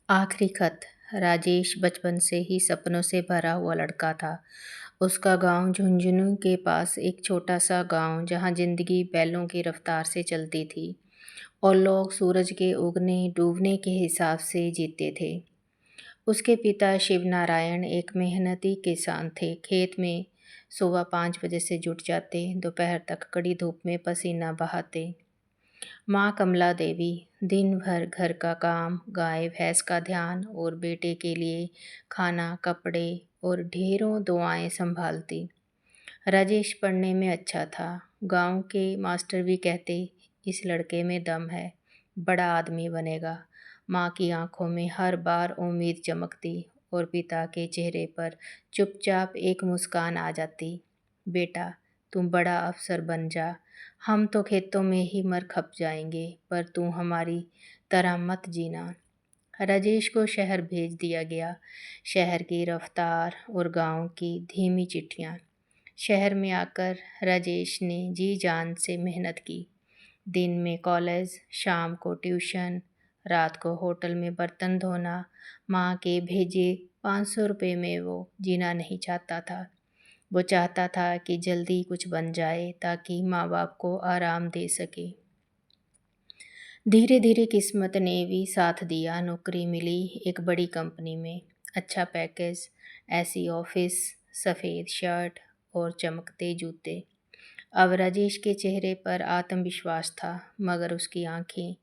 आखिरी खत। राजेश बचपन से ही सपनों से भरा हुआ लड़का था। उसका गांव झुंझुनू के पास एक छोटा सा गांव जहां जिंदगी बैलों की रफ्तार से चलती थी और लोग सूरज के उगने डूबने के हिसाब से जीते थे। उसके पिता शिव नारायण एक मेहनती किसान थे। खेत में सुबह 5 बजे से जुट जाते, दोपहर तक कड़ी धूप में पसीना बहाते। माँ कमला देवी दिन भर घर का काम, गाय भैंस का ध्यान और बेटे के लिए खाना, कपड़े और ढेरों दुआएं संभालती। राजेश पढ़ने में अच्छा था। गांव के मास्टर भी कहते, इस लड़के में दम है, बड़ा आदमी बनेगा। माँ की आंखों में हर बार उम्मीद चमकती और पिता के चेहरे पर चुपचाप एक मुस्कान आ जाती। बेटा, तुम बड़ा अफसर बन जा। हम तो खेतों में ही मर खप जाएंगे, पर तू हमारी तरह मत जीना। राजेश को शहर भेज दिया गया। शहर की रफ्तार और गांव की धीमी चिट्ठियां। शहर में आकर राजेश ने जी जान से मेहनत की। दिन में कॉलेज, शाम को ट्यूशन, रात को होटल में बर्तन धोना। माँ के भेजे 500 रुपये में वो जीना नहीं चाहता था। वो चाहता था कि जल्दी कुछ बन जाए ताकि माँ बाप को आराम दे सके। धीरे धीरे किस्मत ने भी साथ दिया। नौकरी मिली एक बड़ी कंपनी में। अच्छा पैकेज, ऐसी ऑफिस, सफ़ेद शर्ट और चमकते जूते। अब राजेश के चेहरे पर आत्मविश्वास था, मगर उसकी आंखें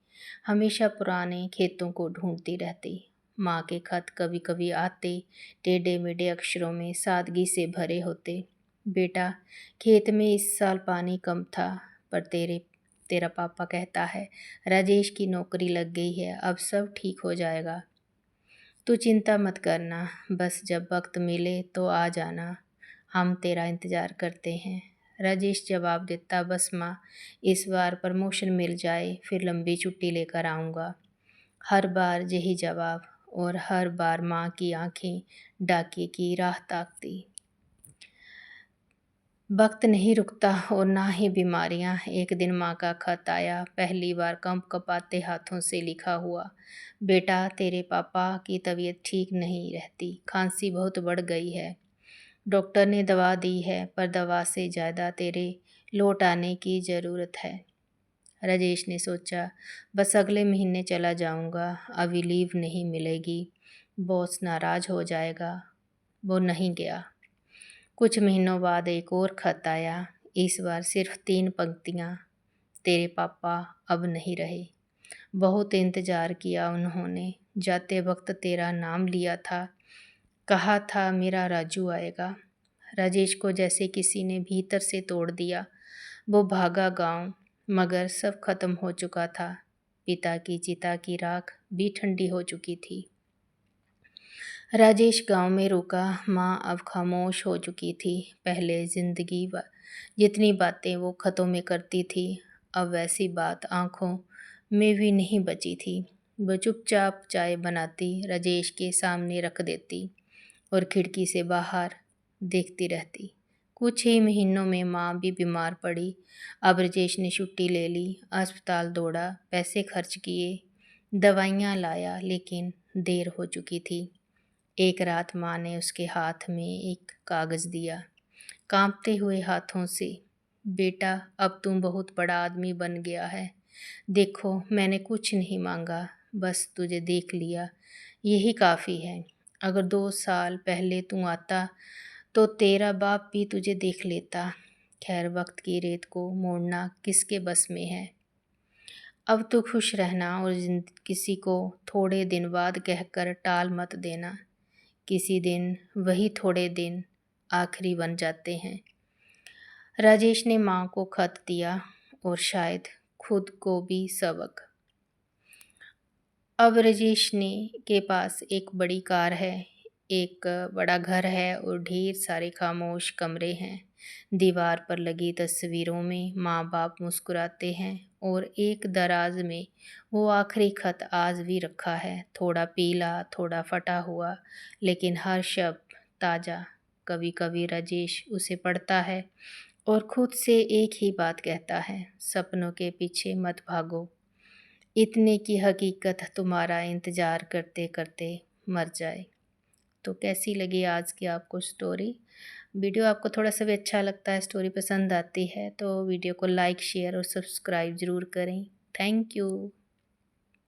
हमेशा पुराने खेतों को ढूंढती रहती। माँ के खत कभी कभी आते, टेढ़े मेढ़े अक्षरों में सादगी से भरे होते। बेटा, खेत में इस साल पानी कम था, पर तेरा पापा कहता है राजेश की नौकरी लग गई है, अब सब ठीक हो जाएगा। तू चिंता मत करना, बस जब वक्त मिले तो आ जाना, हम तेरा इंतज़ार करते हैं। राजेश जवाब देता, बस माँ, इस बार प्रमोशन मिल जाए फिर लंबी छुट्टी लेकर आऊँगा। हर बार यही जवाब, और हर बार माँ की आंखें डाके की राह ताकती। वक्त नहीं रुकता और ना ही बीमारियां। एक दिन माँ का खत आया, पहली बार कंप कपाते हाथों से लिखा हुआ। बेटा, तेरे पापा की तबीयत ठीक नहीं रहती, खांसी बहुत बढ़ गई है। डॉक्टर ने दवा दी है, पर दवा से ज़्यादा तेरे लौट आने की ज़रूरत है। राजेश ने सोचा, बस अगले महीने चला जाऊंगा, अभी लीव नहीं मिलेगी, बॉस नाराज़ हो जाएगा। वो नहीं गया। कुछ महीनों बाद एक और खत आया, इस बार सिर्फ 3 पंक्तियाँ। तेरे पापा अब नहीं रहे, बहुत इंतज़ार किया उन्होंने, जाते वक्त तेरा नाम लिया था, कहा था मेरा राजू आएगा। राजेश को जैसे किसी ने भीतर से तोड़ दिया। वो भागा गांव, मगर सब खत्म हो चुका था। पिता की चिता की राख भी ठंडी हो चुकी थी। राजेश गांव में रुका। माँ अब खामोश हो चुकी थी। पहले जितनी बातें वो खतों में करती थी, अब वैसी बात आंखों में भी नहीं बची थी। वो चुपचाप चाय बनाती, राजेश के सामने रख देती और खिड़की से बाहर देखती रहती। कुछ ही महीनों में माँ भी बीमार पड़ी। अब राजेश ने छुट्टी ले ली, अस्पताल दौड़ा, पैसे खर्च किए, दवाइयाँ लाया, लेकिन देर हो चुकी थी। एक रात माँ ने उसके हाथ में एक कागज़ दिया, कांपते हुए हाथों से, बेटा, अब तुम बहुत बड़ा आदमी बन गया है। देखो, मैंने कुछ नहीं मांगा, बस तुझे देख लिया, यही काफ़ी है। अगर 2 साल पहले तू आता तो तेरा बाप भी तुझे देख लेता। खैर, वक्त की रेत को मोड़ना किसके बस में है। अब तो खुश रहना और किसी को थोड़े दिन बाद कहकर टाल मत देना। किसी दिन वही थोड़े दिन आखिरी बन जाते हैं। राजेश ने माँ को खत दिया और शायद खुद को भी सबक। अब राजेश ने के पास एक बड़ी कार है, एक बड़ा घर है और ढेर सारे खामोश कमरे हैं। दीवार पर लगी तस्वीरों में माँ बाप मुस्कुराते हैं और एक दराज में वो आखिरी खत आज भी रखा है, थोड़ा पीला, थोड़ा फटा हुआ, लेकिन हर शब्द ताज़ा। कभी कभी राजेश उसे पढ़ता है और खुद से एक ही बात कहता है, सपनों के पीछे मत भागो, इतने की हकीकत तुम्हारा इंतज़ार करते करते मर जाए। तो कैसी लगी आज की आपको स्टोरी? वीडियो आपको थोड़ा-सा भी अच्छा लगता है, स्टोरी पसंद आती है तो वीडियो को लाइक, शेयर और सब्सक्राइब ज़रूर करें। Thank you.